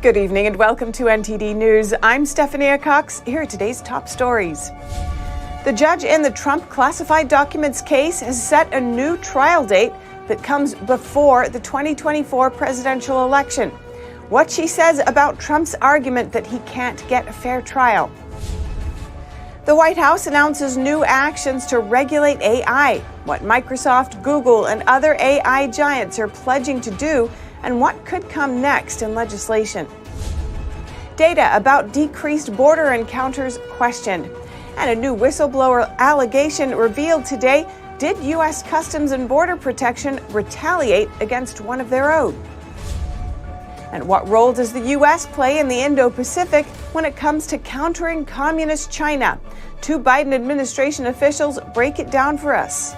Good evening and welcome to NTD News. I'm Stephanie Cox. Here are today's top stories. The judge in the Trump classified documents case has set a new trial date that comes before the 2024 presidential election. What she says about Trump's argument that he can't get a fair trial. The White House announces new actions to regulate AI, what Microsoft, Google, and other AI giants are pledging to do, and what could come next in legislation. Data about decreased border encounters questioned. And a new whistleblower allegation revealed today. Did U.S. Customs and Border Protection retaliate against one of their own? And what role does the U.S. play in the Indo-Pacific when it comes to countering communist China? Two Biden administration officials break it down for us.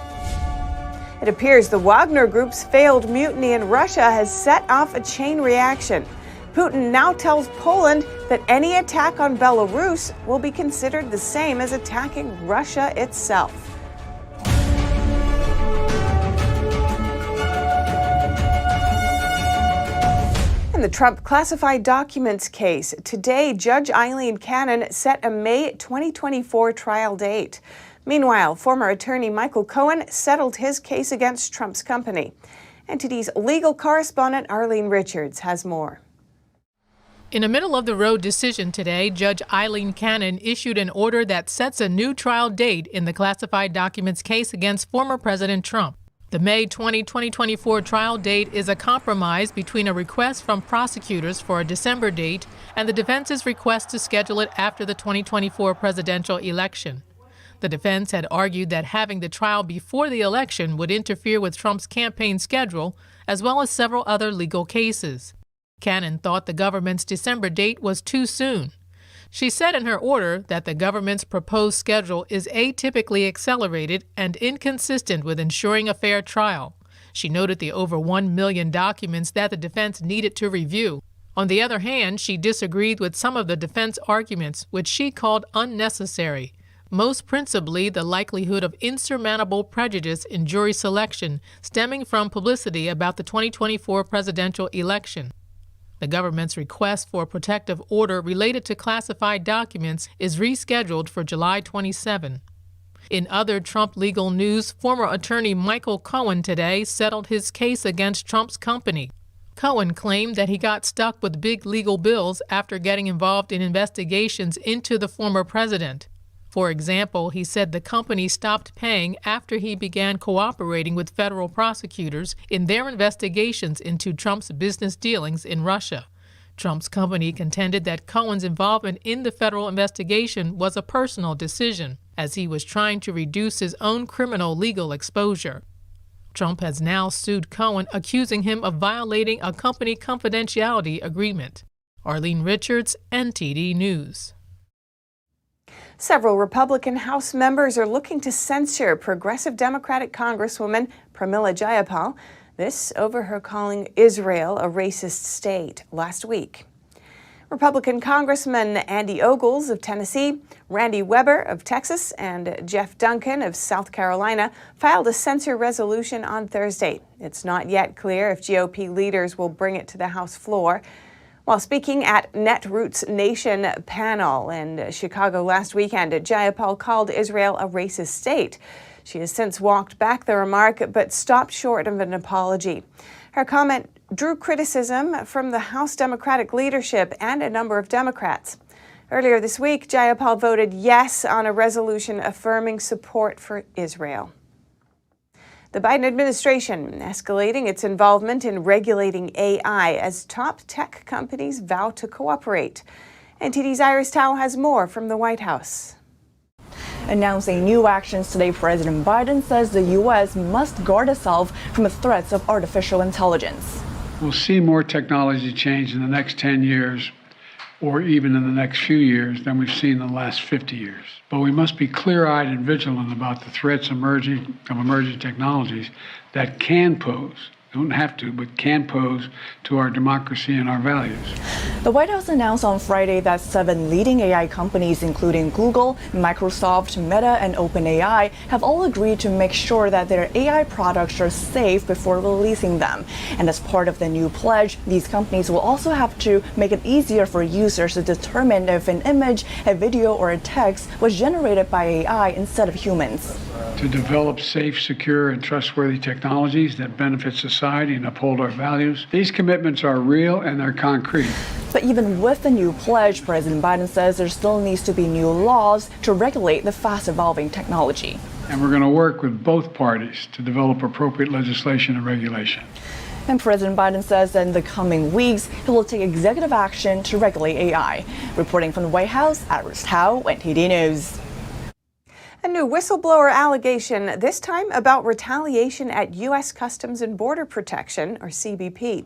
It appears the Wagner group's failed mutiny in Russia has set off a chain reaction. Putin now tells Poland that any attack on Belarus will be considered the same as attacking Russia itself. In the Trump classified documents case, today Judge Eileen Cannon set a May 2024 trial date. Meanwhile, former attorney Michael Cohen settled his case against Trump's company. NTD's legal correspondent Arlene Richards has more. In a middle-of-the-road decision today, Judge Eileen Cannon issued an order that sets a new trial date in the classified documents case against former President Trump. The May 2024 trial date is a compromise between a request from prosecutors for a December date and the defense's request to schedule it after the 2024 presidential election. The defense had argued that having the trial before the election would interfere with Trump's campaign schedule, as well as several other legal cases. Cannon thought the government's December date was too soon. She said in her order that the government's proposed schedule is atypically accelerated and inconsistent with ensuring a fair trial. She noted the over 1 million documents that the defense needed to review. On the other hand, she disagreed with some of the defense arguments, which she called unnecessary. Most principally the likelihood of insurmountable prejudice in jury selection stemming from publicity about the 2024 presidential election. The government's request for a protective order related to classified documents is rescheduled for July 27. In other Trump legal news, former attorney Michael Cohen today settled his case against Trump's company. Cohen claimed that he got stuck with big legal bills after getting involved in investigations into the former president. For example, he said the company stopped paying after he began cooperating with federal prosecutors in their investigations into Trump's business dealings in Russia. Trump's company contended that Cohen's involvement in the federal investigation was a personal decision, as he was trying to reduce his own criminal legal exposure. Trump has now sued Cohen, accusing him of violating a company confidentiality agreement. Arlene Richards, NTD News. Several Republican House members are looking to censure progressive Democratic Congresswoman Pramila Jaypal, this over her calling Israel a racist state last week. Republican Congressman Andy Ogles of Tennessee, Randy Weber of Texas, and Jeff Duncan of South Carolina filed a censure resolution on Thursday. It's not yet clear if GOP leaders will bring it to the House floor. While speaking at Netroots Nation panel in Chicago last weekend, Jaypal called Israel a racist state. She has since walked back the remark, but stopped short of an apology. Her comment drew criticism from the House Democratic leadership and a number of Democrats. Earlier this week, Jaypal voted yes on a resolution affirming support for Israel. The Biden administration escalating its involvement in regulating AI as top tech companies vow to cooperate. NTD's Iris Tao has more from the White House. Announcing new actions today, President Biden says the U.S. must guard itself from the threats of artificial intelligence. We'll see more technology change in the next 10 years, or even in the next few years, than we've seen in the last 50 years. But we must be clear-eyed and vigilant about the threats of emerging technologies that can pose don't have to, but can pose to our democracy and our values. The White House announced on Friday that 7 leading AI companies, including Google, Microsoft, Meta, and OpenAI, have all agreed to make sure that their AI products are safe before releasing them. And as part of the new pledge, these companies will also have to make it easier for users to determine if an image, a video, or a text was generated by AI instead of humans. To develop safe, secure, and trustworthy technologies that benefit society and uphold our values. These commitments are real and they're concrete. But even with the new pledge, President Biden says there still needs to be new laws to regulate the fast-evolving technology. And we're going to work with both parties to develop appropriate legislation and regulation. And President Biden says that in the coming weeks, he will take executive action to regulate AI. Reporting from the White House, Iris Tao, NTD News. A new whistleblower allegation, this time about retaliation at U.S. Customs and Border Protection, or CBP.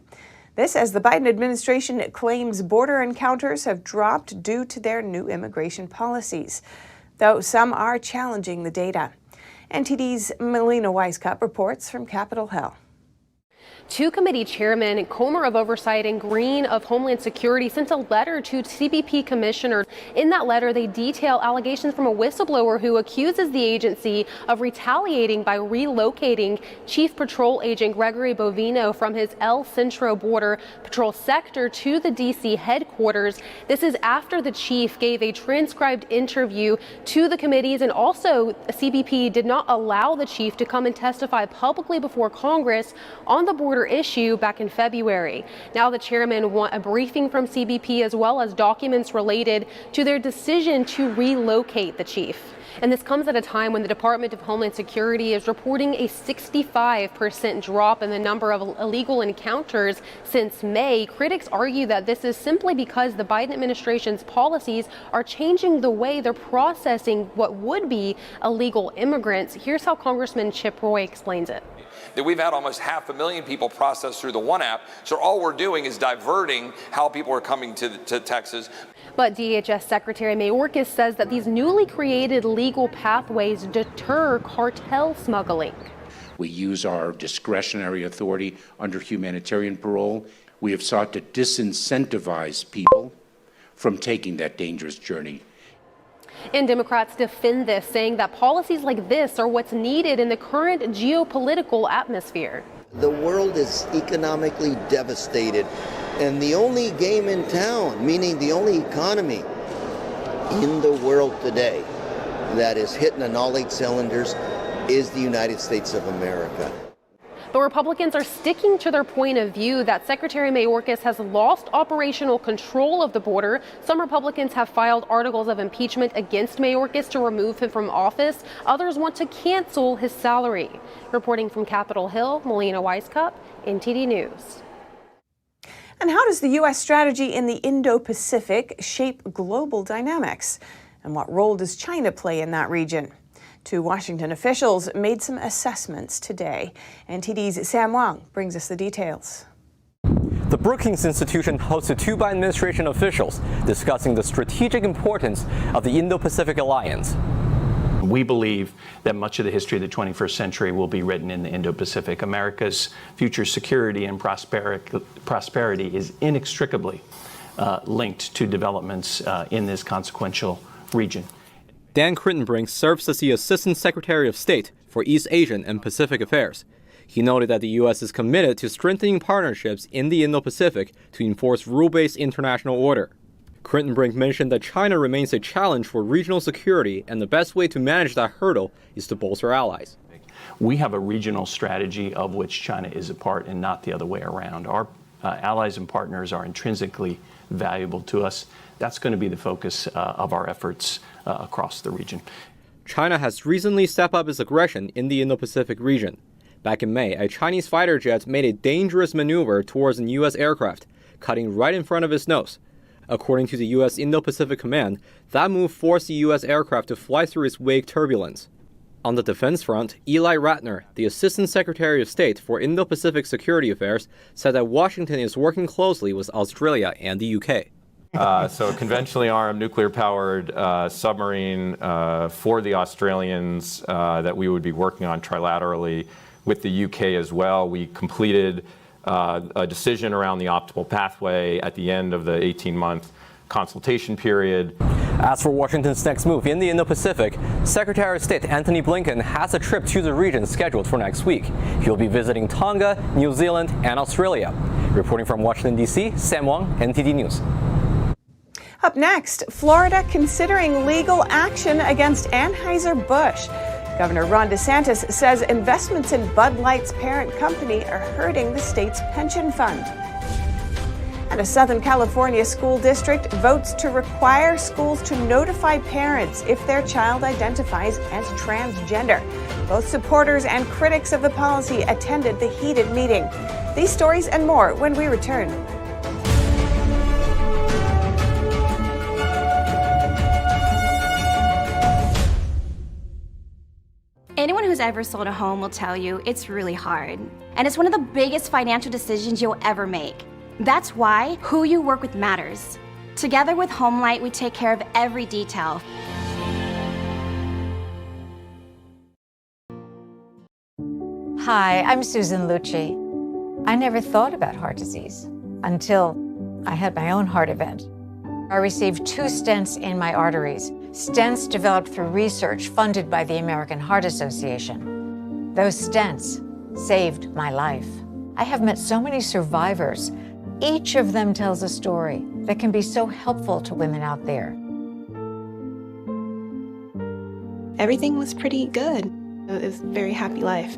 This as the Biden administration claims border encounters have dropped due to their new immigration policies, though some are challenging the data. NTD's Melina Weisskopf reports from Capitol Hill. Two committee chairmen, Comer of Oversight and Green of Homeland Security, sent a letter to CBP commissioners. In that letter, they detail allegations from a whistleblower who accuses the agency of retaliating by relocating Chief Patrol Agent Gregory Bovino from his El Centro Border Patrol sector to the D.C. headquarters. This is after the chief gave a transcribed interview to the committees, and also CBP did not allow the chief to come and testify publicly before Congress on the border issue back in February. Now the chairman want a briefing from CBP as well as documents related to their decision to relocate the chief. And this comes at a time when the Department of Homeland Security is reporting a 65% drop in the number of illegal encounters since May. Critics argue that this is simply because the Biden administration's policies are changing the way they're processing what would be illegal immigrants. Here's how Congressman Chip Roy explains it. That we've had almost 500,000 people processed through the One app. So all we're doing is diverting how people are coming to Texas. But DHS Secretary Mayorkas says that these newly created legal pathways deter cartel smuggling. We use our discretionary authority under humanitarian parole. We have sought to disincentivize people from taking that dangerous journey. And Democrats defend this, saying that policies like this are what's needed in the current geopolitical atmosphere. The world is economically devastated, and the only game in town, meaning the only economy in the world today that is hitting on all 8 cylinders, is the United States of America. But Republicans are sticking to their point of view that Secretary Mayorkas has lost operational control of the border. Some Republicans have filed articles of impeachment against Mayorkas to remove him from office. Others want to cancel his salary. Reporting from Capitol Hill, Melina Weisskopf, NTD News. And how does the U.S. strategy in the Indo-Pacific shape global dynamics? And what role does China play in that region? Two Washington officials made some assessments today. NTD's Sam Wang brings us the details. The Brookings Institution hosted 2 Biden administration officials discussing the strategic importance of the Indo-Pacific alliance. We believe that much of the history of the 21st century will be written in the Indo-Pacific. America's future security and prosperity is inextricably linked to developments in this consequential region. Dan Crittenbrink serves as the Assistant Secretary of State for East Asian and Pacific Affairs. He noted that the U.S. is committed to strengthening partnerships in the Indo-Pacific to enforce rule-based international order. Crittenbrink mentioned that China remains a challenge for regional security, and the best way to manage that hurdle is to bolster allies. We have a regional strategy of which China is a part and not the other way around. Our allies and partners are intrinsically valuable to us. That's going to be the focus of our efforts across the region. China has recently stepped up its aggression in the Indo-Pacific region. Back in May, a Chinese fighter jet made a dangerous maneuver towards a U.S. aircraft, cutting right in front of its nose. According to the U.S. Indo-Pacific Command, that move forced the U.S. aircraft to fly through its wake turbulence. On the defense front, Eli Ratner, the Assistant Secretary of State for Indo-Pacific Security Affairs, said that Washington is working closely with Australia and the UK. So a conventionally armed, nuclear-powered submarine for the Australians that we would be working on trilaterally with the UK as well. We completed a decision around the optimal pathway at the end of the 18-month consultation period. As for Washington's next move in the Indo-Pacific, Secretary of State Antony Blinken has a trip to the region scheduled for next week. He'll be visiting Tonga, New Zealand, and Australia. Reporting from Washington, D.C., Sam Wong, NTD News. Up next, Florida considering legal action against Anheuser-Busch. Governor Ron DeSantis says investments in Bud Light's parent company are hurting the state's pension fund. And a Southern California school district votes to require schools to notify parents if their child identifies as transgender. Both supporters and critics of the policy attended the heated meeting. These stories and more when we return. Anyone who's ever sold a home will tell you it's really hard. And it's one of the biggest financial decisions you'll ever make. That's why who you work with matters. Together with HomeLight, we take care of every detail. Hi, I'm Susan Lucci. I never thought about heart disease until I had my own heart event. I received 2 stents in my arteries, stents developed through research funded by the American Heart Association. Those stents saved my life. I have met so many survivors. Each of them tells a story that can be so helpful to women out there. Everything was pretty good. It was a very happy life.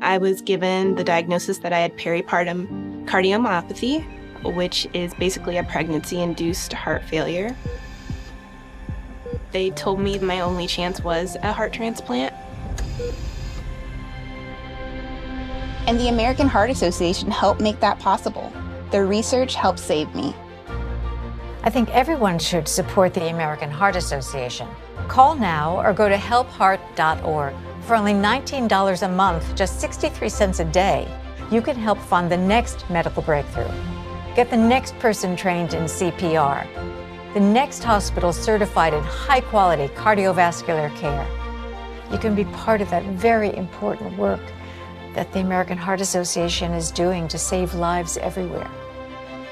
I was given the diagnosis that I had peripartum cardiomyopathy, which is basically a pregnancy-induced heart failure. They told me my only chance was a heart transplant. And the American Heart Association helped make that possible. Their research helped save me. I think everyone should support the American Heart Association. Call now or go to helpheart.org. For only $19 a month, just 63 cents a day, you can help fund the next medical breakthrough. Get the next person trained in CPR, the next hospital certified in high-quality cardiovascular care. You can be part of that very important work that the American Heart Association is doing to save lives everywhere.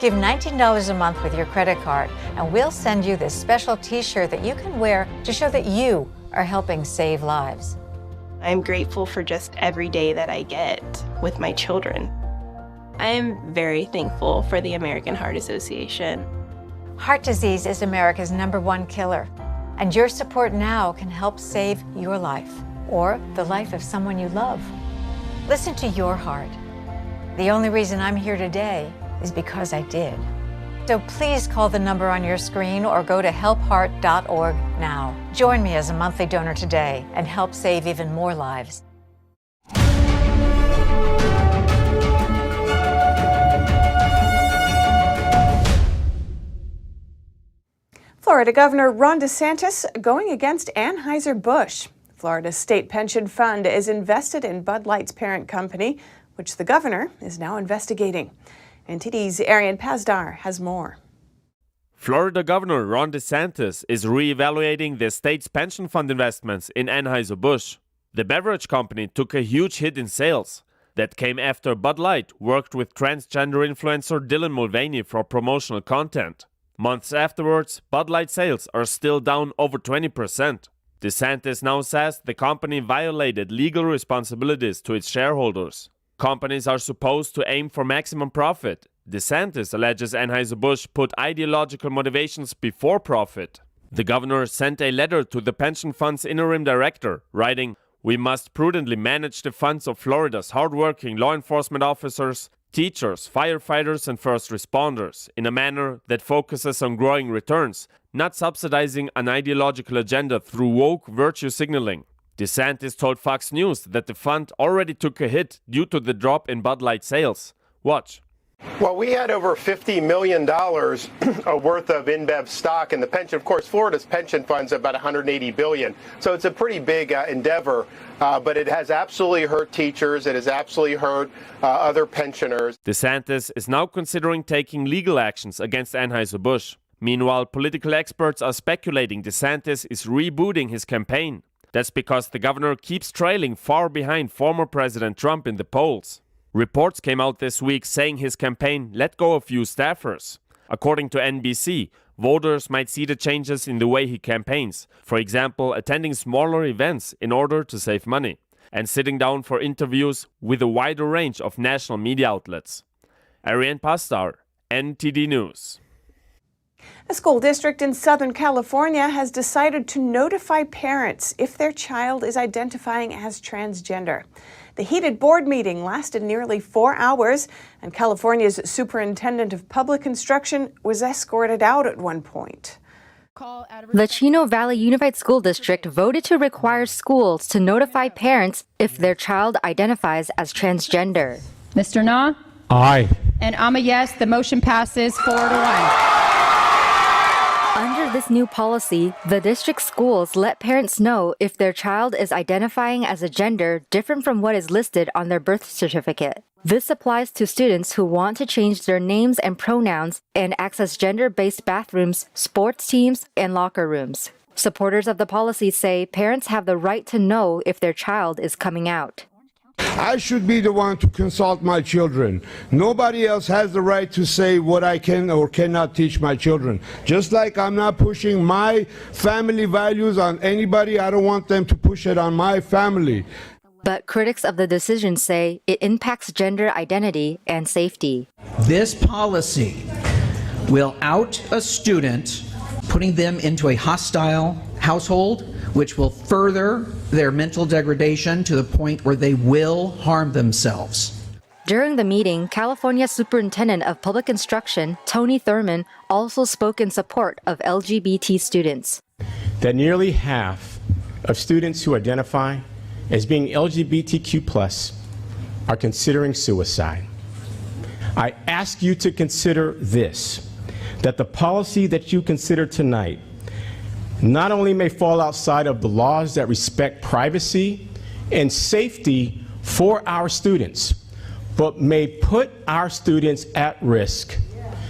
Give $19 a month with your credit card, and we'll send you this special t-shirt that you can wear to show that you are helping save lives. I'm grateful for just every day that I get with my children. I am very thankful for the American Heart Association. Heart disease is America's #1 killer, and your support now can help save your life or the life of someone you love. Listen to your heart. The only reason I'm here today is because I did. So please call the number on your screen or go to helpheart.org now. Join me as a monthly donor today and help save even more lives. Florida Governor Ron DeSantis going against Anheuser-Busch. Florida's state pension fund is invested in Bud Light's parent company, which the governor is now investigating. NTD's Arian Pazdar has more. Florida Governor Ron DeSantis is reevaluating the state's pension fund investments in Anheuser-Busch. The beverage company took a huge hit in sales. That came after Bud Light worked with transgender influencer Dylan Mulvaney for promotional content. Months afterwards, Bud Light sales are still down over 20%. DeSantis now says the company violated legal responsibilities to its shareholders. Companies are supposed to aim for maximum profit. DeSantis alleges Anheuser-Busch put ideological motivations before profit. The governor sent a letter to the pension fund's interim director, writing, "We must prudently manage the funds of Florida's hardworking law enforcement officers, teachers, firefighters, and first responders in a manner that focuses on growing returns, not subsidizing an ideological agenda through woke virtue signaling." DeSantis told Fox News that the fund already took a hit due to the drop in Bud Light sales. Watch. Well, we had over $50 million worth of InBev stock in the pension. Of course, Florida's pension fund's about $180 billion. So it's a pretty big endeavor, but it has absolutely hurt teachers. It has absolutely hurt other pensioners. DeSantis is now considering taking legal actions against Anheuser-Busch. Meanwhile, political experts are speculating DeSantis is rebooting his campaign. That's because the governor keeps trailing far behind former President Trump in the polls. Reports came out this week saying his campaign let go a few staffers. According to NBC, voters might see the changes in the way he campaigns, for example, attending smaller events in order to save money, and sitting down for interviews with a wider range of national media outlets. Ariane Pastar, NTD News. A school district in Southern California has decided to notify parents if their child is identifying as transgender. The heated board meeting lasted nearly 4 hours, and California's superintendent of public instruction was escorted out at one point. The Chino Valley Unified School District voted to require schools to notify parents if their child identifies as transgender. Mr. Na? Aye. And I'm a yes. The motion passes 4-1. Under this new policy, the district schools let parents know if their child is identifying as a gender different from what is listed on their birth certificate. This applies to students who want to change their names and pronouns and access gender-based bathrooms, sports teams, and locker rooms. Supporters of the policy say parents have the right to know if their child is coming out. I should be the one to consult my children. Nobody else has the right to say what I can or cannot teach my children. Just like I'm not pushing my family values on anybody, I don't want them to push it on my family. But critics of the decision say it impacts gender identity and safety. This policy will out a student, putting them into a hostile household, which will further their mental degradation to the point where they will harm themselves. During the meeting, California Superintendent of Public Instruction, Tony Thurman, also spoke in support of LGBT students. That nearly half of students who identify as being LGBTQ+ are considering suicide. I ask you to consider this, that the policy that you consider tonight not only may fall outside of the laws that respect privacy and safety for our students, but may put our students at risk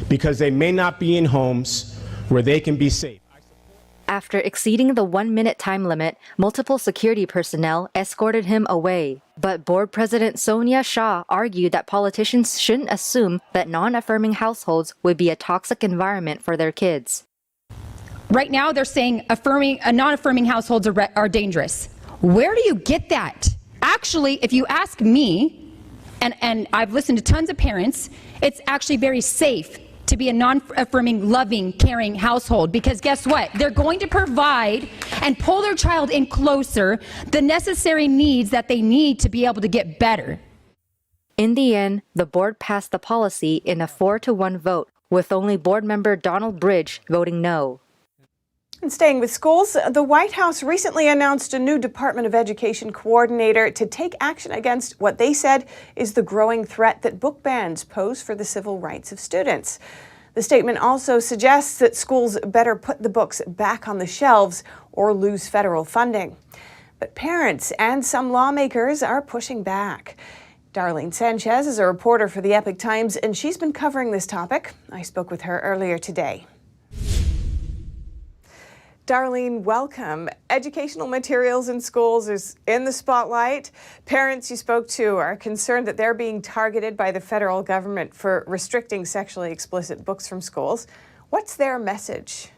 because they may not be in homes where they can be safe. After exceeding the 1-minute time limit, multiple security personnel escorted him away. But board president Sonia Shah argued that politicians shouldn't assume that non-affirming households would be a toxic environment for their kids. Right now, they're saying non-affirming households are dangerous. Where do you get that? Actually, if you ask me, and I've listened to tons of parents, it's actually very safe to be a non-affirming, loving, caring household, because guess what? They're going to provide and pull their child in closer, the necessary needs that they need to be able to get better. In the end, the board passed the policy in a 4-1 vote, with only board member Donald Bridge voting no. And staying with schools, the White House recently announced a new Department of Education coordinator to take action against what they said is the growing threat that book bans pose for the civil rights of students. The statement also suggests that schools better put the books back on the shelves or lose federal funding. But parents and some lawmakers are pushing back. Darlene Sanchez is a reporter for the Epoch Times, and she's been covering this topic. I spoke with her earlier today. Darlene, welcome. Educational materials in schools is in the spotlight. Parents you spoke to are concerned that they're being targeted by the federal government for restricting sexually explicit books from schools. What's their message?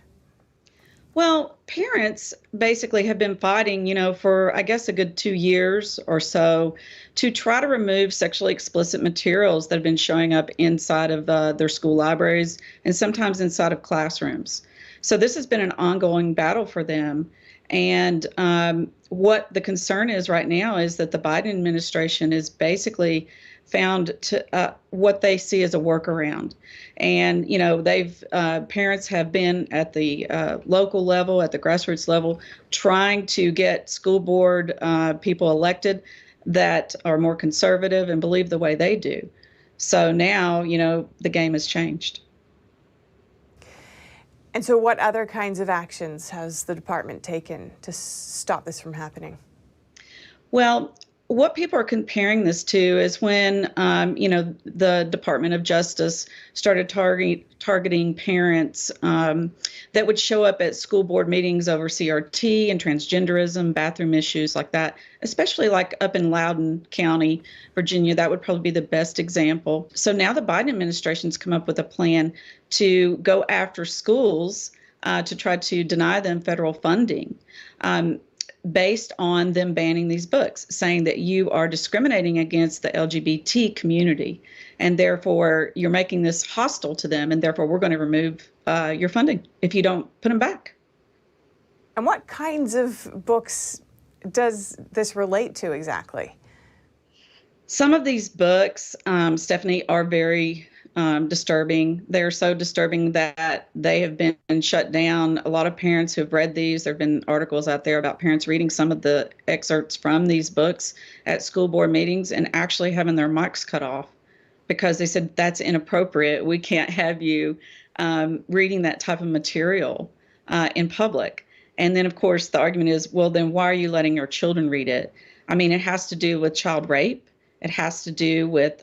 Well, parents basically have been fighting, for I guess a good 2 years or so to try to remove sexually explicit materials that have been showing up inside of their school libraries and sometimes inside of classrooms. So this has been an ongoing battle for them. And what the concern is right now is that the Biden administration is basically found to what they see as a workaround. And, parents have been at the local level, at the grassroots level, trying to get school board people elected that are more conservative and believe the way they do. So now, the game has changed. And so what other kinds of actions has the department taken to stop this from happening? Well, what people are comparing this to is when, the Department of Justice started targeting parents that would show up at school board meetings over CRT and transgenderism, bathroom issues like that, especially like up in Loudoun County, Virginia. That would probably be the best example. So now the Biden administration's come up with a plan to go after schools to try to deny them federal funding. Based on them banning these books, saying that you are discriminating against the LGBT community, and therefore you're making this hostile to them, and therefore we're going to remove your funding if you don't put them back. And what kinds of books does this relate to exactly? Some of these books, Stephanie, are very disturbing. They're so disturbing that they have been shut down. A lot of parents who have read these, there have been articles out there about parents reading some of the excerpts from these books at school board meetings and actually having their mics cut off because they said that's inappropriate. We can't have you reading that type of material in public. And then, of course, the argument is, well, then why are you letting your children read it? I mean, it has to do with child rape. It has to do with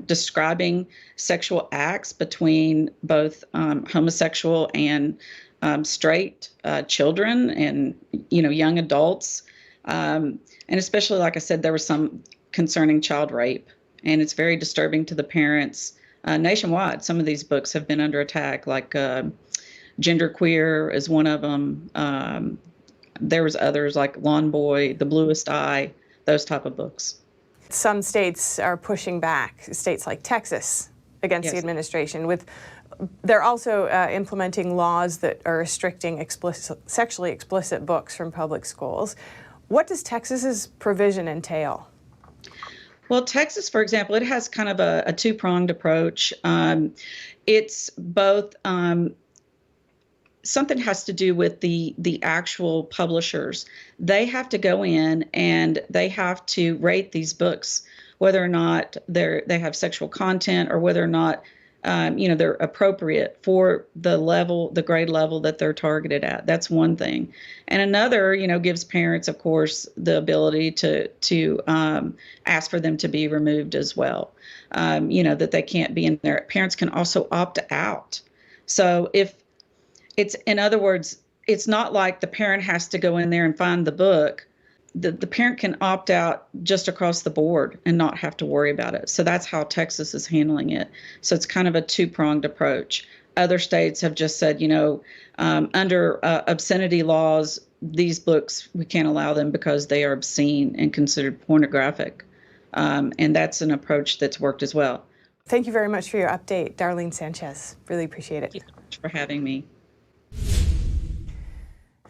describing sexual acts between both homosexual and straight children and, young adults. And especially, like I said, there was some concerning child rape. And it's very disturbing to the parents nationwide. Some of these books have been under attack, like Genderqueer is one of them. There was others like Lawn Boy, The Bluest Eye, those type of books. Some states are pushing back, states like Texas, against the administration. They're also implementing laws that are restricting sexually explicit books from public schools. What does Texas's provision entail? Well, Texas, for example, it has kind of a two-pronged approach. It's both something has to do with the actual publishers. They have to go in and they have to rate these books, whether or not they have sexual content or whether or not they're appropriate for the grade level that they're targeted at. That's one thing. And another, gives parents, of course, the ability to ask for them to be removed as well. That they can't be in there. Parents can also opt out. So in other words, it's not like the parent has to go in there and find the book. The parent can opt out just across the board and not have to worry about it. So that's how Texas is handling it. So it's kind of a two-pronged approach. Other states have just said, under obscenity laws, these books, we can't allow them because they are obscene and considered pornographic. And that's an approach that's worked as well. Thank you very much for your update, Darlene Sanchez. Really appreciate it. Thank you so much for having me.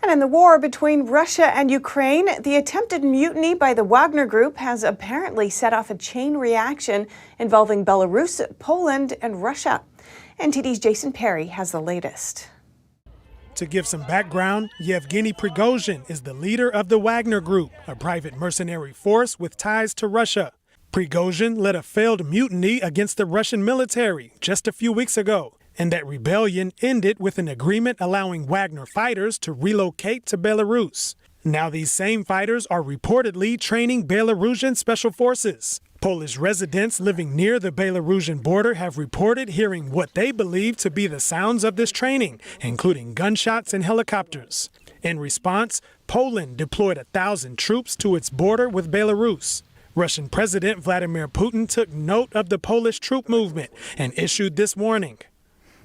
And in the war between Russia and Ukraine, the attempted mutiny by the Wagner Group has apparently set off a chain reaction involving Belarus, Poland, and Russia. NTD's Jason Perry has the latest. To give some background, Yevgeny Prigozhin is the leader of the Wagner Group, a private mercenary force with ties to Russia. Prigozhin led a failed mutiny against the Russian military just a few weeks ago. And that rebellion ended with an agreement allowing Wagner fighters to relocate to Belarus. Now these same fighters are reportedly training Belarusian special forces. Polish residents living near the Belarusian border have reported hearing what they believe to be the sounds of this training, including gunshots and helicopters. In response, Poland deployed 1,000 troops to its border with Belarus. Russian President Vladimir Putin took note of the Polish troop movement and issued this warning.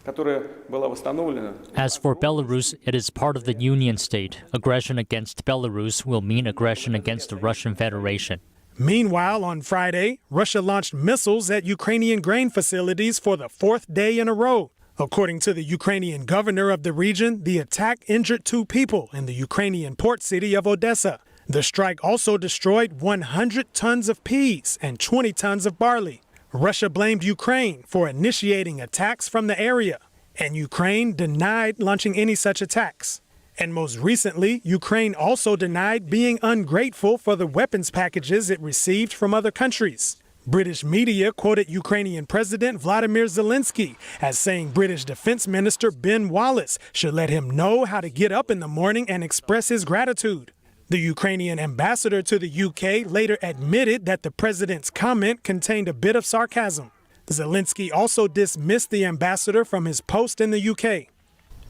As for Belarus, it is part of the Union state. Aggression against Belarus will mean aggression against the Russian Federation. Meanwhile, on Friday, Russia launched missiles at Ukrainian grain facilities for the fourth day in a row. According to the Ukrainian governor of the region, the attack injured 2 people in the Ukrainian port city of Odessa. The strike also destroyed 100 tons of peas and 20 tons of barley. Russia blamed Ukraine for initiating attacks from the area, and Ukraine denied launching any such attacks. And most recently, Ukraine also denied being ungrateful for the weapons packages it received from other countries. British media quoted Ukrainian President Vladimir Zelensky as saying British Defense Minister Ben Wallace should let him know how to get up in the morning and express his gratitude. The Ukrainian ambassador to the UK later admitted that the president's comment contained a bit of sarcasm. Zelensky also dismissed the ambassador from his post in the UK.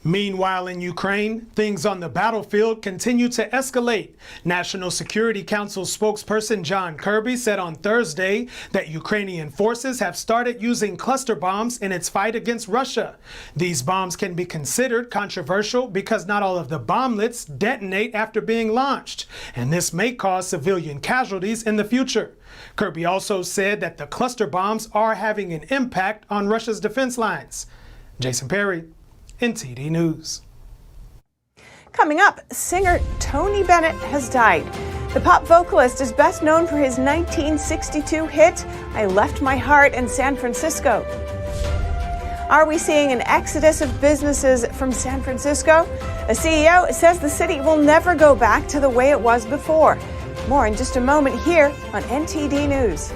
Meanwhile, in Ukraine, things on the battlefield continue to escalate. National Security Council spokesperson John Kirby said on Thursday that Ukrainian forces have started using cluster bombs in its fight against Russia. These bombs can be considered controversial because not all of the bomblets detonate after being launched, and this may cause civilian casualties in the future. Kirby also said that the cluster bombs are having an impact on Russia's defense lines. Jason Perry, NTD News. Coming up, singer Tony Bennett has died. The pop vocalist is best known for his 1962 hit, I Left My Heart in San Francisco. Are we seeing an exodus of businesses from San Francisco? A CEO says the city will never go back to the way it was before. More in just a moment here on NTD News.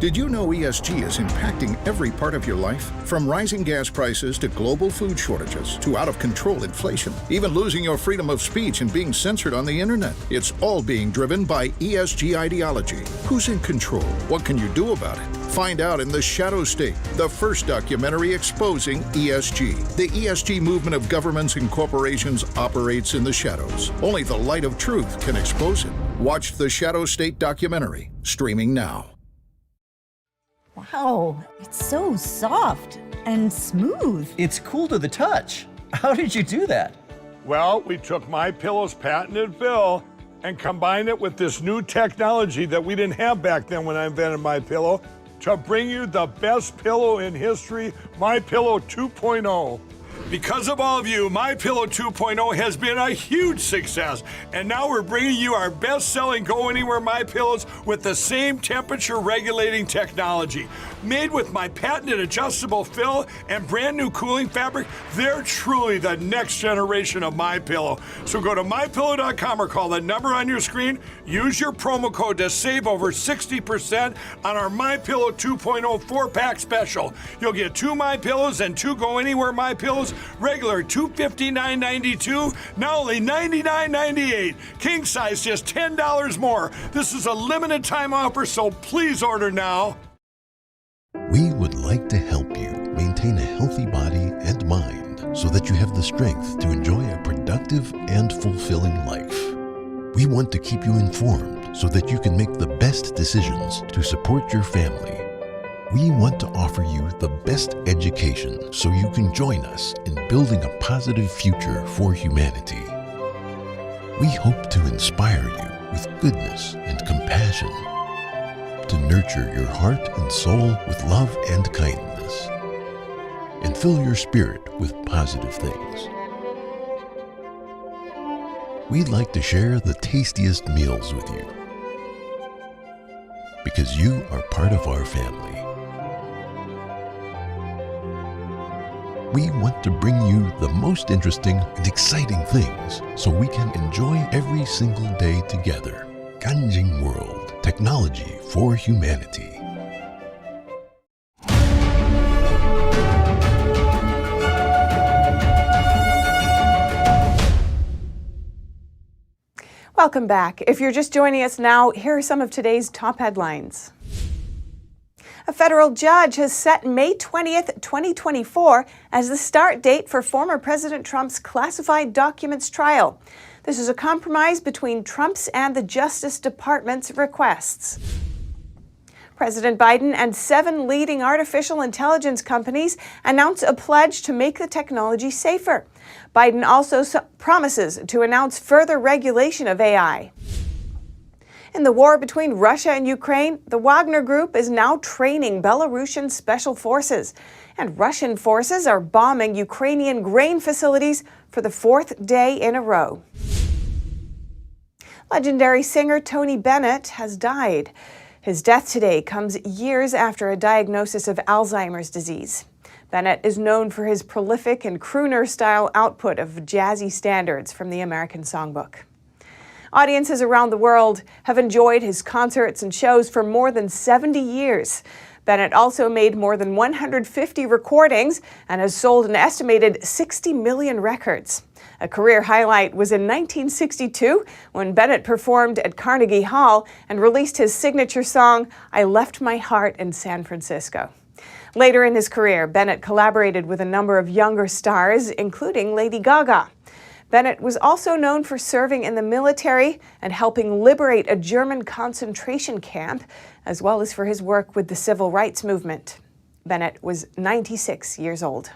Did you know ESG is impacting every part of your life? From rising gas prices to global food shortages to out-of-control inflation, even losing your freedom of speech and being censored on the internet. It's all being driven by ESG ideology. Who's in control? What can you do about it? Find out in The Shadow State, the first documentary exposing ESG. The ESG movement of governments and corporations operates in the shadows. Only the light of truth can expose it. Watch The Shadow State documentary, streaming now. Wow, it's so soft and smooth. It's cool to the touch. How did you do that? Well, we took MyPillow's patented fill and combined it with this new technology that we didn't have back then when I invented MyPillow to bring you the best pillow in history, MyPillow 2.0. Because of all of you, MyPillow 2.0 has been a huge success, and now we're bringing you our best-selling Go Anywhere MyPillows with the same temperature-regulating technology. Made with my patented adjustable fill and brand new cooling fabric, they're truly the next generation of MyPillow. So go to MyPillow.com or call the number on your screen. Use your promo code to save over 60% on our MyPillow 2.0 4-pack special. You'll get 2 MyPillows and 2 Go Anywhere MyPillows, regular $259.92, now only $99.98. King size just $10 more. This is a limited time offer, so please order now. We would like to help you maintain a healthy body and mind so that you have the strength to enjoy a productive and fulfilling life. We want to keep you informed so that you can make the best decisions to support your family. We want to offer you the best education so you can join us in building a positive future for humanity. We hope to inspire you with goodness and compassion, to nurture your heart and soul with love and kindness, and fill your spirit with positive things. We'd like to share the tastiest meals with you, because you are part of our family. We want to bring you the most interesting and exciting things so we can enjoy every single day together. Ganjing World, technology for humanity. Welcome back. If you're just joining us now, here are some of today's top headlines. A federal judge has set May 20th, 2024 as the start date for former President Trump's classified documents trial. This is a compromise between Trump's and the Justice Department's requests. President Biden and 7 leading artificial intelligence companies announce a pledge to make the technology safer. Biden also promises to announce further regulation of AI. In the war between Russia and Ukraine, the Wagner Group is now training Belarusian special forces. And Russian forces are bombing Ukrainian grain facilities for the fourth day in a row. Legendary singer Tony Bennett has died. His death today comes years after a diagnosis of Alzheimer's disease. Bennett is known for his prolific and crooner-style output of jazzy standards from the American Songbook. Audiences around the world have enjoyed his concerts and shows for more than 70 years. Bennett also made more than 150 recordings and has sold an estimated 60 million records. A career highlight was in 1962 when Bennett performed at Carnegie Hall and released his signature song, I Left My Heart in San Francisco. Later in his career, Bennett collaborated with a number of younger stars, including Lady Gaga. Bennett was also known for serving in the military and helping liberate a German concentration camp, as well as for his work with the civil rights movement. Bennett was 96 years old.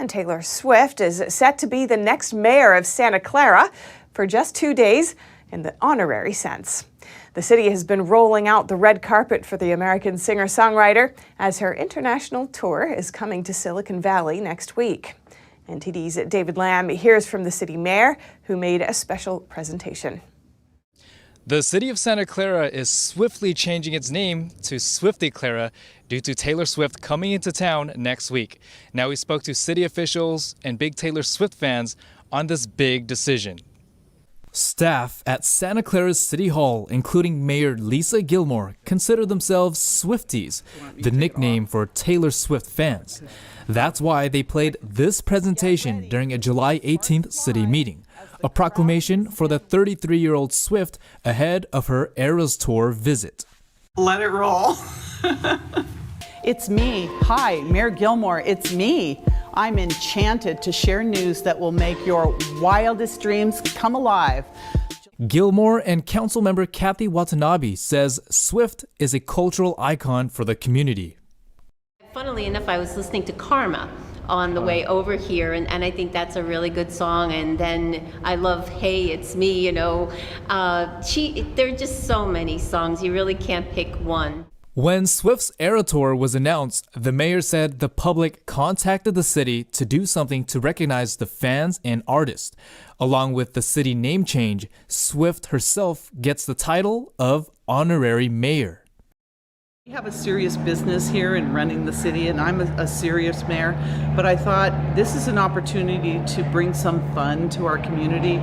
And Taylor Swift is set to be the next mayor of Santa Clara for just 2 days in the honorary sense. The city has been rolling out the red carpet for the American singer-songwriter as her international tour is coming to Silicon Valley next week. NTD's David Lamb hears from the city mayor, who made a special presentation. The city of Santa Clara is swiftly changing its name to Swiftie Clara due to Taylor Swift coming into town next week. Now we spoke to city officials and big Taylor Swift fans on this big decision. Staff at Santa Clara's City Hall, including Mayor Lisa Gilmore, consider themselves Swifties, the nickname for Taylor Swift fans. That's why they played this presentation during a July 18th city meeting, a proclamation for the 33-year-old Swift ahead of her Eras Tour visit. Let it roll. It's me. Hi, Mayor Gilmore. It's me. I'm enchanted to share news that will make your wildest dreams come alive. Gilmore and Councilmember Kathy Watanabe says Swift is a cultural icon for the community. Funnily enough, I was listening to Karma on the way over here, and I think that's a really good song. And then I love Hey, It's Me, you know. There are just so many songs, you really can't pick one. When Swift's Era Tour was announced, the mayor said the public contacted the city to do something to recognize the fans and artists. Along with the city name change, Swift herself gets the title of honorary mayor. We have a serious business here in running the city, and I'm a serious mayor, but I thought this is an opportunity to bring some fun to our community,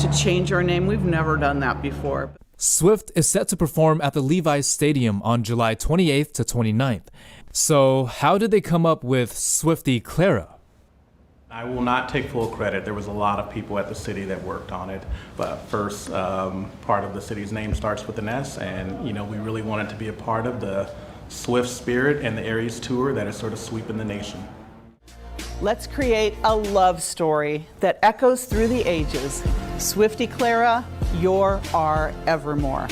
to change our name. We've never done that before. Swift is set to perform at the Levi's Stadium on July 28th to 29th. So how did they come up with Swiftie Clara? I will not take full credit. There was a lot of people at the city that worked on it. But first, part of the city's name starts with an S, and we really wanted to be a part of the Swift spirit and the Aries tour that is sort of sweeping the nation. Let's create a love story that echoes through the ages. Swiftie Clara, you're our evermore.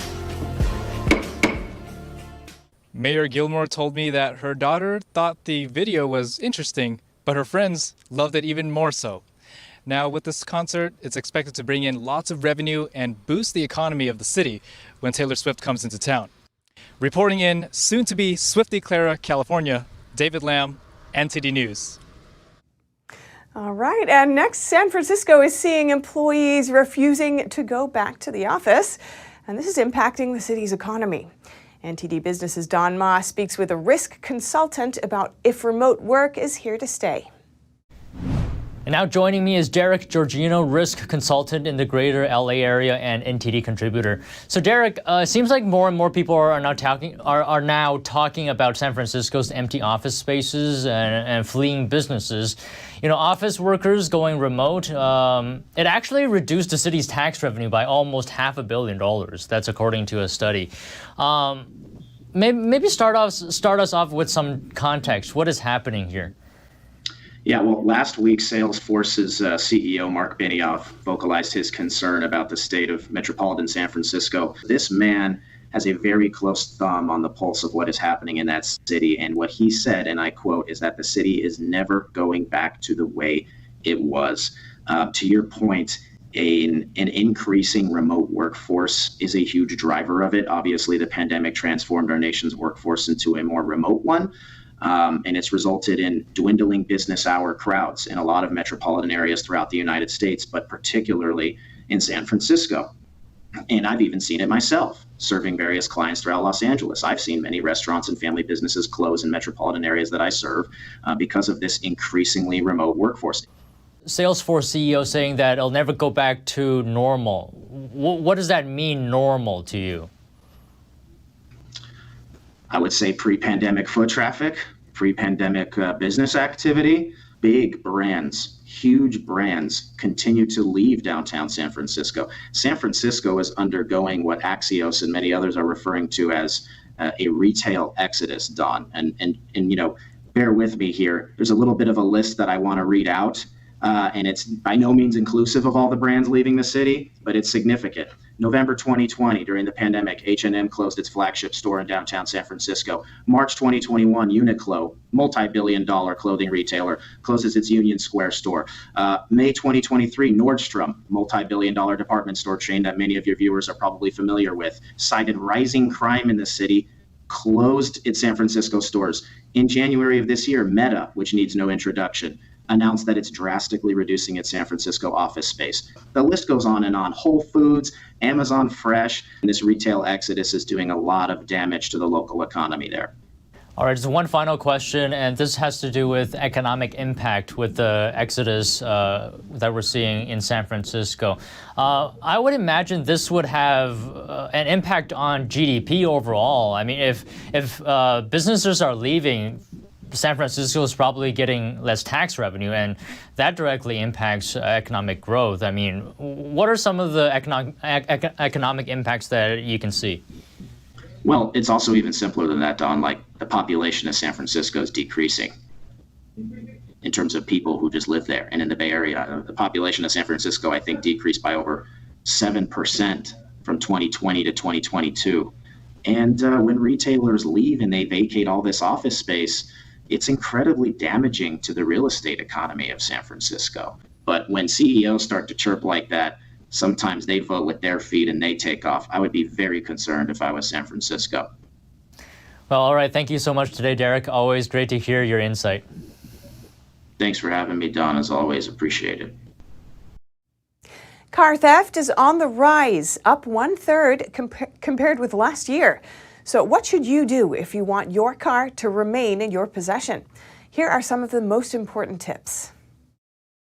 Mayor Gilmore told me that her daughter thought the video was interesting, but her friends loved it even more so. Now, with this concert, it's expected to bring in lots of revenue and boost the economy of the city when Taylor Swift comes into town. Reporting in soon-to-be Swiftie Clara, California, David Lamb, NTD News. All right, and next, San Francisco is seeing employees refusing to go back to the office, and this is impacting the city's economy. NTD Business's Don Ma speaks with a risk consultant about if remote work is here to stay. And now joining me is Derek Georgino, risk consultant in the greater LA area and NTD contributor. So Derek, it seems like more and more people are now talking about San Francisco's empty office spaces and fleeing businesses. Office workers going remote, it actually reduced the city's tax revenue by almost $500 million. That's according to a study. Maybe start us off with some context. What is happening here? Yeah, well, last week, Salesforce's CEO, Mark Benioff, vocalized his concern about the state of metropolitan San Francisco. This man has a very close thumb on the pulse of what is happening in that city. And what he said, and I quote, is that the city is never going back to the way it was. To your point, An increasing remote workforce is a huge driver of it. Obviously, the pandemic transformed our nation's workforce into a more remote one, and it's resulted in dwindling business hour crowds in a lot of metropolitan areas throughout the United States, but particularly in San Francisco. And I've even seen it myself, serving various clients throughout Los Angeles. I've seen many restaurants and family businesses close in metropolitan areas that I serve because of this increasingly remote workforce. Salesforce CEO saying that it'll never go back to normal. What does that mean, normal, to you? I would say pre-pandemic foot traffic, pre-pandemic business activity. Big brands, huge brands continue to leave downtown San Francisco. San Francisco is undergoing what Axios and many others are referring to as a retail exodus, Don. And you know, bear with me here. There's a little bit of a list that I want to read out. And it's by no means inclusive of all the brands leaving the city, but it's significant. November 2020, during the pandemic, H&M closed its flagship store in downtown San Francisco. March 2021, Uniqlo, multi-billion-dollar clothing retailer, closes its Union Square store. May 2023, Nordstrom, multi-billion-dollar department store chain that many of your viewers are probably familiar with, cited rising crime in the city, closed its San Francisco stores. In January of this year, Meta, which needs no introduction, announced that it's drastically reducing its San Francisco office space. The list goes on and on. Whole Foods, Amazon Fresh, and this retail exodus is doing a lot of damage to the local economy there. All right, just one final question, and this has to do with economic impact with the exodus that we're seeing in San Francisco. I would imagine this would have an impact on GDP overall. I mean, if businesses are leaving, San Francisco is probably getting less tax revenue, and that directly impacts economic growth. I mean, what are some of the economic impacts that you can see? Well, it's also even simpler than that, Don. Like, the population of San Francisco is decreasing in terms of people who just live there. And in the Bay Area, the population of San Francisco, I think, decreased by over 7% from 2020 to 2022. And when retailers leave and they vacate all this office space, it's incredibly damaging to the real estate economy of San Francisco. But when CEOs start to chirp like that, sometimes they vote with their feet and they take off. I would be very concerned if I was San Francisco. Well, all right. Thank you so much today, Derek. Always great to hear your insight. Thanks for having me, Don. As always, appreciate it. Car theft is on the rise, up 1/3 compared with last year. So what should you do if you want your car to remain in your possession? Here are some of the most important tips.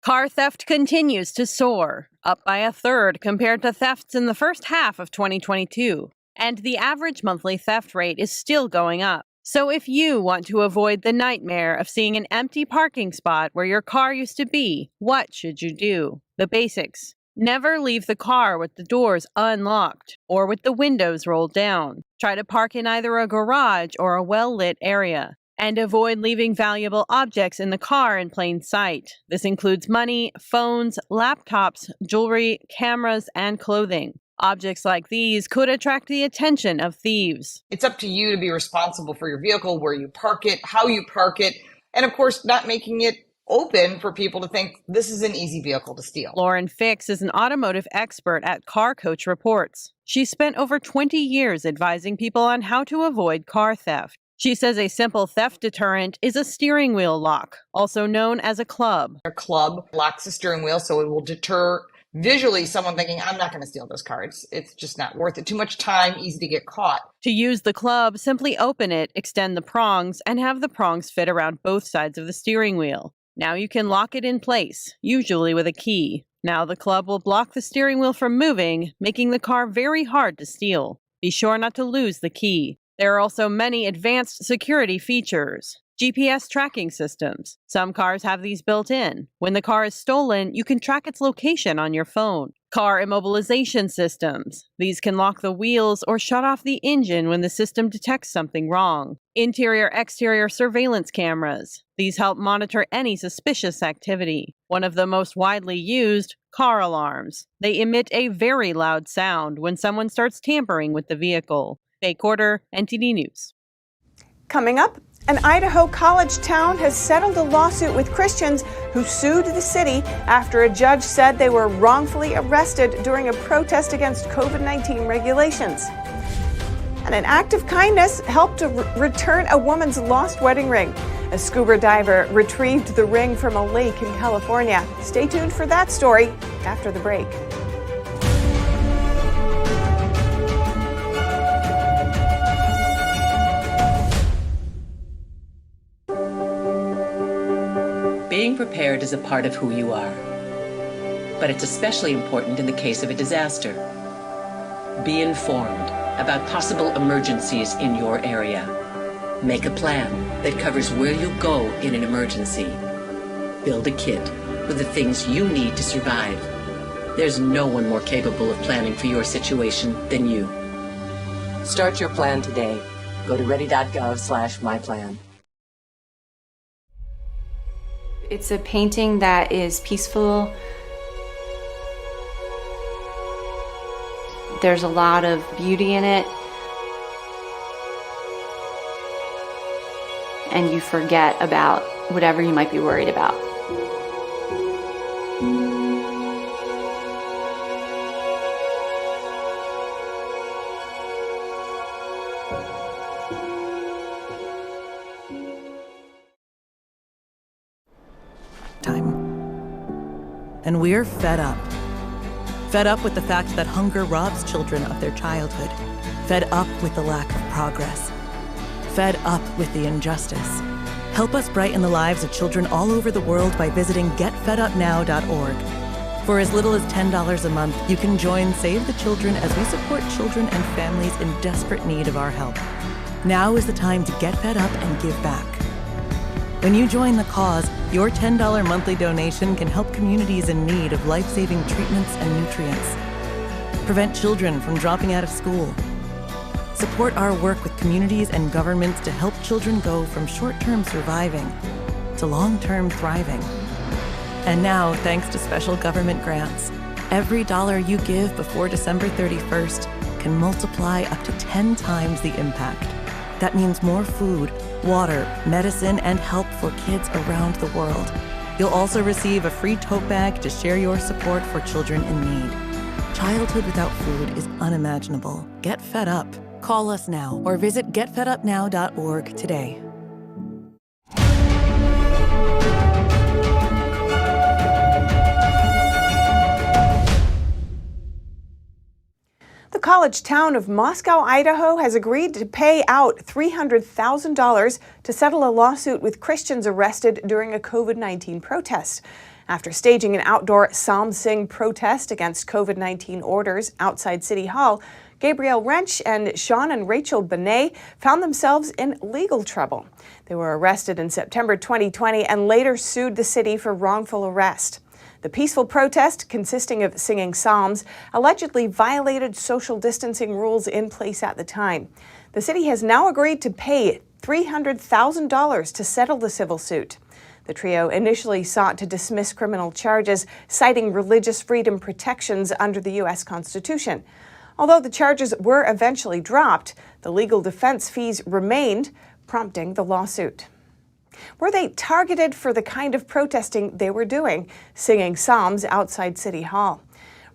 Car theft continues to soar, up by 1/3 compared to thefts in the first half of 2022. And the average monthly theft rate is still going up. So if you want to avoid the nightmare of seeing an empty parking spot where your car used to be, what should you do? The basics. Never leave the car with the doors unlocked or with the windows rolled down. Try to park in either a garage or a well-lit area. And avoid leaving valuable objects in the car in plain sight. This includes money, phones, laptops, jewelry, cameras, and clothing. Objects like these could attract the attention of thieves. It's up to you to be responsible for your vehicle, where you park it, how you park it, and of course, not making it open for people to think this is an easy vehicle to steal. Lauren Fix is an automotive expert at Car Coach Reports. She spent over 20 years advising people on how to avoid car theft. She says a simple theft deterrent is a steering wheel lock, also known as a club. A club locks the steering wheel, so it will deter visually someone thinking, I'm not going to steal this car. It's just not worth it. Too much time, easy to get caught. To use the club, simply open it, extend the prongs, and have the prongs fit around both sides of the steering wheel. Now you can lock it in place, usually with a key. Now the club will block the steering wheel from moving, making the car very hard to steal. Be sure not to lose the key. There are also many advanced security features. GPS tracking systems. Some cars have these built in. When the car is stolen, you can track its location on your phone. Car immobilization systems. These can lock the wheels or shut off the engine when the system detects something wrong. Interior-exterior surveillance cameras. These help monitor any suspicious activity. One of the most widely used, car alarms. They emit a very loud sound when someone starts tampering with the vehicle. Fake Order, NTD News. Coming up, An Idaho college town has settled a lawsuit with Christians who sued the city after a judge said they were wrongfully arrested during a protest against COVID-19 regulations. And an act of kindness helped to return a woman's lost wedding ring. A scuba diver retrieved the ring from a lake in California. Stay tuned for that story after the break. Being prepared is a part of who you are, but it's especially important in the case of a disaster. Be informed about possible emergencies in your area. Make a plan that covers where you'll go in an emergency. Build a kit with the things you need to survive. There's no one more capable of planning for your situation than you. Start your plan today. Go to ready.gov/myplan. It's a painting that is peaceful. There's a lot of beauty in it. And you forget about whatever you might be worried about. And we're fed up. Fed up with the fact that hunger robs children of their childhood. Fed up with the lack of progress. Fed up with the injustice. Help us brighten the lives of children all over the world by visiting getfedupnow.org. For as little as $10 a month, you can join Save the Children as we support children and families in desperate need of our help. Now is the time to get fed up and give back. When you join the cause, your $10 monthly donation can help communities in need of life-saving treatments and nutrients. Prevent children from dropping out of school. Support our work with communities and governments to help children go from short-term surviving to long-term thriving. And now, thanks to special government grants, every dollar you give before December 31st can multiply up to 10 times the impact. That means more food, water, medicine, and help for kids around the world. You'll also receive a free tote bag to share your support for children in need. Childhood without food is unimaginable. Get fed up. Call us now or visit getfedupnow.org today. The college town of Moscow, Idaho has agreed to pay out $300,000 to settle a lawsuit with Christians arrested during a COVID-19 protest. After staging an outdoor psalm sing protest against COVID-19 orders outside City Hall, Gabriel Wrench and Sean and Rachel Bannett found themselves in legal trouble. They were arrested in September 2020 and later sued the city for wrongful arrest. The peaceful protest, consisting of singing psalms, allegedly violated social distancing rules in place at the time. The city has now agreed to pay $300,000 to settle the civil suit. The trio initially sought to dismiss criminal charges, citing religious freedom protections under the U.S. Constitution. Although the charges were eventually dropped, the legal defense fees remained, prompting the lawsuit. Were they targeted for the kind of protesting they were doing, singing psalms outside City Hall?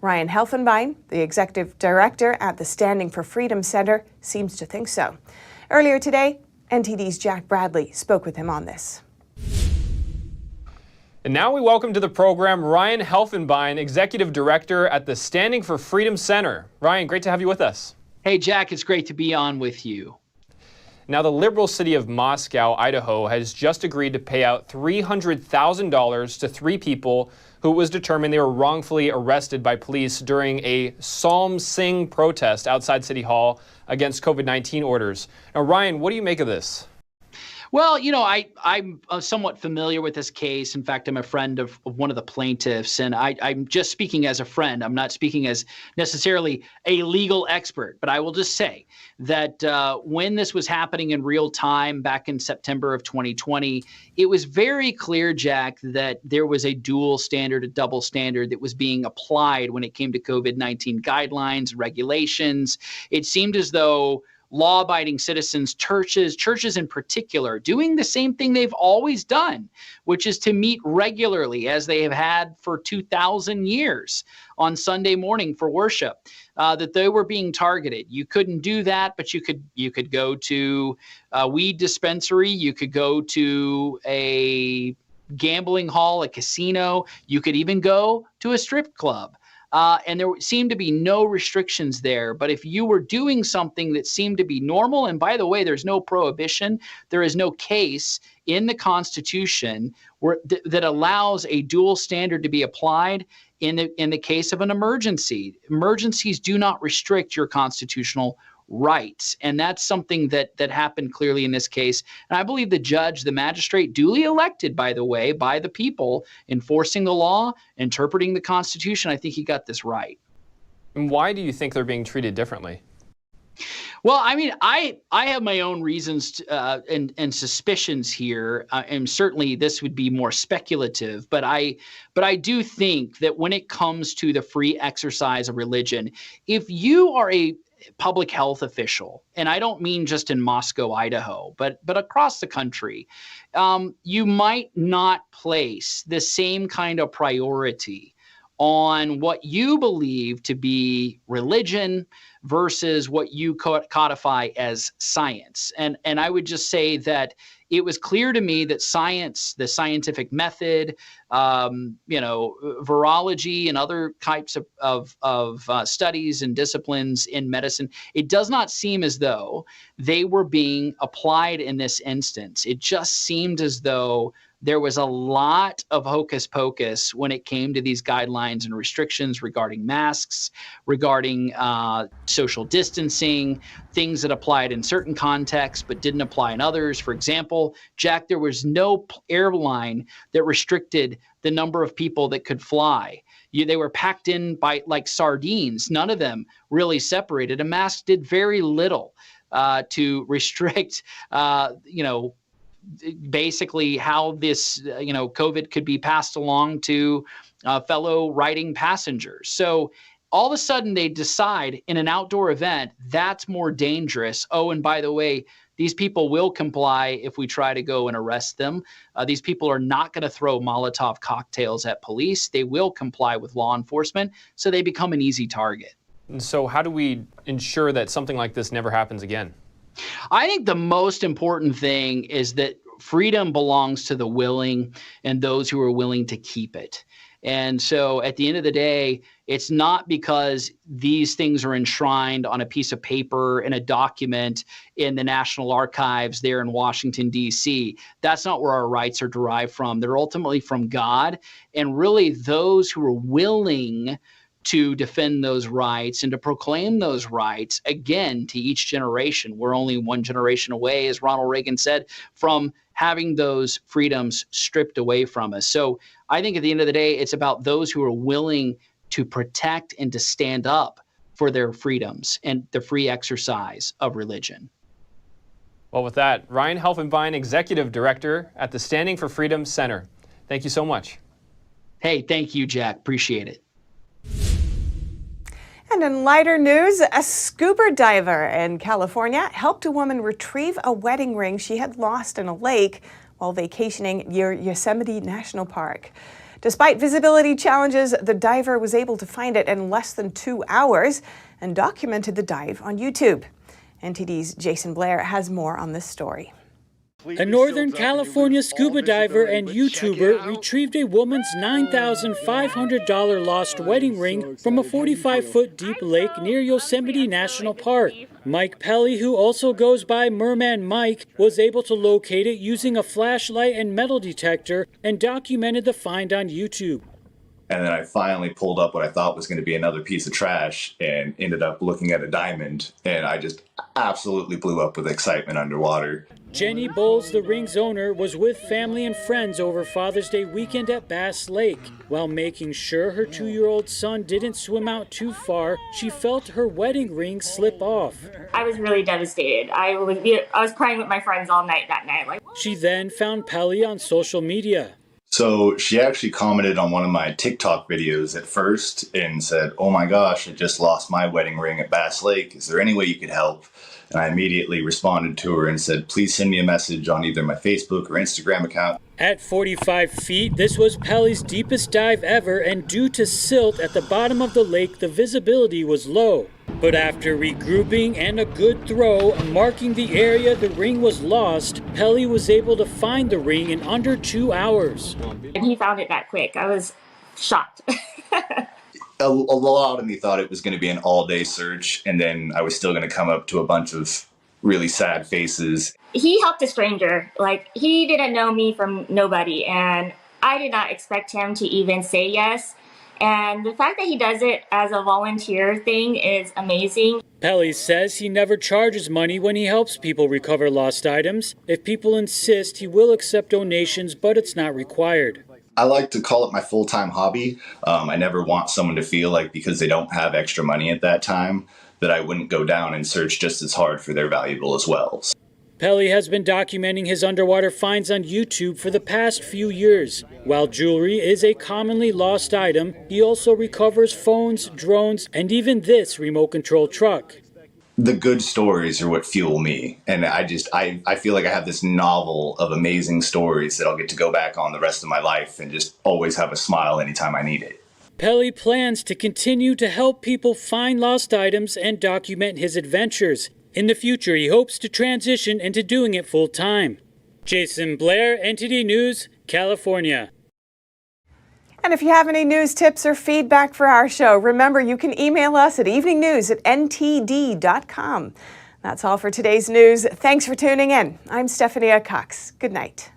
Ryan Helfenbein, the executive director at the Standing for Freedom Center, seems to think so. Earlier today, NTD's Jack Bradley spoke with him on this. And now we welcome to the program Ryan Helfenbein, executive director at the Standing for Freedom Center. Ryan, great to have you with us. Hey, Jack, it's great to be on with you. Now, the liberal city of Moscow, Idaho, has just agreed to pay out $300,000 to 3 people who it was determined they were wrongfully arrested by police during a psalm sing protest outside City Hall against COVID-19 orders. Now, Ryan, what do you make of this? Well, you know, I'm somewhat familiar with this case. In fact, I'm a friend of one of the plaintiffs, and I'm just speaking as a friend. I'm not speaking as necessarily a legal expert, but I will just say that when this was happening in real time back in September of 2020, it was very clear, Jack, that there was a dual standard, a double standard that was being applied when it came to COVID-19 guidelines, regulations. It seemed as though law-abiding citizens, churches in particular, doing the same thing they've always done, which is to meet regularly, as they have had for 2,000 years on Sunday morning for worship, that they were being targeted. You couldn't do that, but you could go to a weed dispensary, you could go to a gambling hall, a casino, you could even go to a strip club. And there seemed to be no restrictions there. But if you were doing something that seemed to be normal, and by the way, there's no prohibition, there is no case in the Constitution that allows a dual standard to be applied in the case of an emergency. Emergencies do not restrict your constitutional rights. And that's something that happened clearly in this case. And I believe the judge, the magistrate, duly elected, by the way, by the people, enforcing the law, interpreting the Constitution, I think he got this right. And why do you think they're being treated differently? Well, I mean, I have my own reasons and suspicions here, and certainly this would be more speculative. But I do think that when it comes to the free exercise of religion, if you are a public health official, and I don't mean just in Moscow, Idaho, but across the country, you might not place the same kind of priority on what you believe to be religion versus what you codify as science. And I would just say that it was clear to me that science, the scientific method, virology and other types of studies and disciplines in medicine, it does not seem as though they were being applied in this instance. It just seemed as though there was a lot of hocus pocus when it came to these guidelines and restrictions regarding masks, regarding social distancing, things that applied in certain contexts but didn't apply in others. For example, Jack, there was no airline that restricted the number of people that could fly. They were packed in by like sardines. None of them really separated. A mask did very little to restrict, basically how this, COVID could be passed along to fellow riding passengers. So all of a sudden they decide in an outdoor event, that's more dangerous. Oh, and by the way, these people will comply if we try to go and arrest them. These people are not going to throw Molotov cocktails at police. They will comply with law enforcement, so they become an easy target. And so how do we ensure that something like this never happens again? I think the most important thing is that freedom belongs to the willing and those who are willing to keep it. And so at the end of the day, it's not because these things are enshrined on a piece of paper in a document in the National Archives there in Washington, D.C. That's not where our rights are derived from. They're ultimately from God. And really those who are willing to defend those rights and to proclaim those rights, again, to each generation. We're only one generation away, as Ronald Reagan said, from having those freedoms stripped away from us. So I think at the end of the day, it's about those who are willing to protect and to stand up for their freedoms and the free exercise of religion. Well, with that, Ryan Helfenbein, Executive Director at the Standing for Freedom Center. Thank you so much. Hey, thank you, Jack. Appreciate it. And in lighter news, a scuba diver in California helped a woman retrieve a wedding ring she had lost in a lake while vacationing near Yosemite National Park. Despite visibility challenges, the diver was able to find it in less than 2 hours and documented the dive on YouTube. NTD's Jason Blair has more on this story. A Northern California scuba diver and YouTuber retrieved a woman's $9,500 lost wedding ring from a 45-foot deep lake near Yosemite National Park. Mike Pelly, who also goes by Merman Mike, was able to locate it using a flashlight and metal detector and documented the find on YouTube. And then I finally pulled up what I thought was going to be another piece of trash and ended up looking at a diamond, and I just absolutely blew up with excitement underwater. Jenny Bowles, the ring's owner, was with family and friends over Father's Day weekend at Bass Lake. While making sure her 2-year-old son didn't swim out too far, she felt her wedding ring slip off. I was really devastated. I was crying with my friends all night that night. She then found Pelly on social media. So she actually commented on one of my TikTok videos at first and said, "Oh my gosh, I just lost my wedding ring at Bass Lake. Is there any way you could help?" And I immediately responded to her and said, "Please send me a message on either my Facebook or Instagram account." At 45 feet, this was Pelly's deepest dive ever, and due to silt at the bottom of the lake, the visibility was low. But after regrouping and a good throw, marking the area the ring was lost, Pelly was able to find the ring in under 2 hours. And he found it that quick. I was shocked. A lot of me thought it was going to be an all-day search, and then I was still going to come up to a bunch of really sad faces. He helped a stranger. Like, he didn't know me from nobody, and I did not expect him to even say yes. And the fact that he does it as a volunteer thing is amazing. Pelly says he never charges money when he helps people recover lost items. If people insist, he will accept donations, but it's not required. I like to call it my full-time hobby. I never want someone to feel like because they don't have extra money at that time that I wouldn't go down and search just as hard for their valuable as well. Pelly has been documenting his underwater finds on YouTube for the past few years. While jewelry is a commonly lost item, he also recovers phones, drones, and even this remote control truck. The good stories are what fuel me. And I feel like I have this novel of amazing stories that I'll get to go back on the rest of my life and just always have a smile anytime I need it. Pelly plans to continue to help people find lost items and document his adventures. In the future, he hopes to transition into doing it full time. Jason Blair, NTD News, California. And if you have any news, tips, or feedback for our show, remember you can email us at eveningnews@ntd.com. That's all for today's news. Thanks for tuning in. I'm Stephanie Cox. Good night.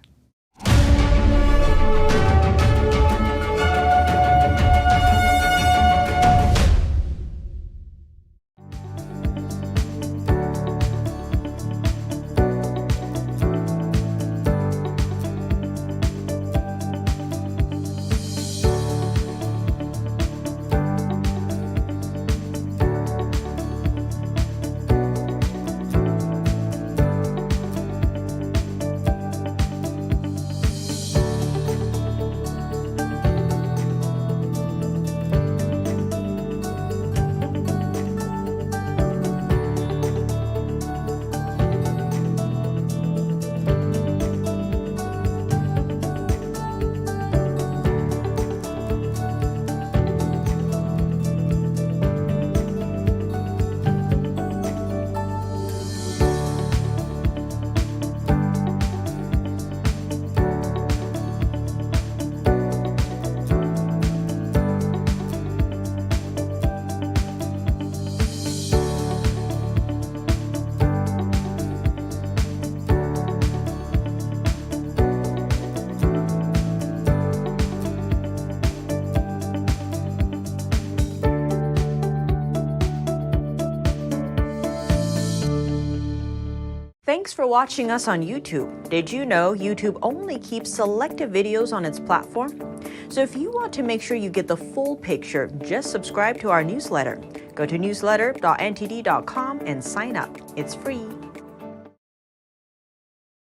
Thanks for watching us on YouTube. Did you know YouTube only keeps selective videos on its platform? So if you want to make sure you get the full picture, just subscribe to our newsletter. Go to newsletter.ntd.com and sign up. It's free.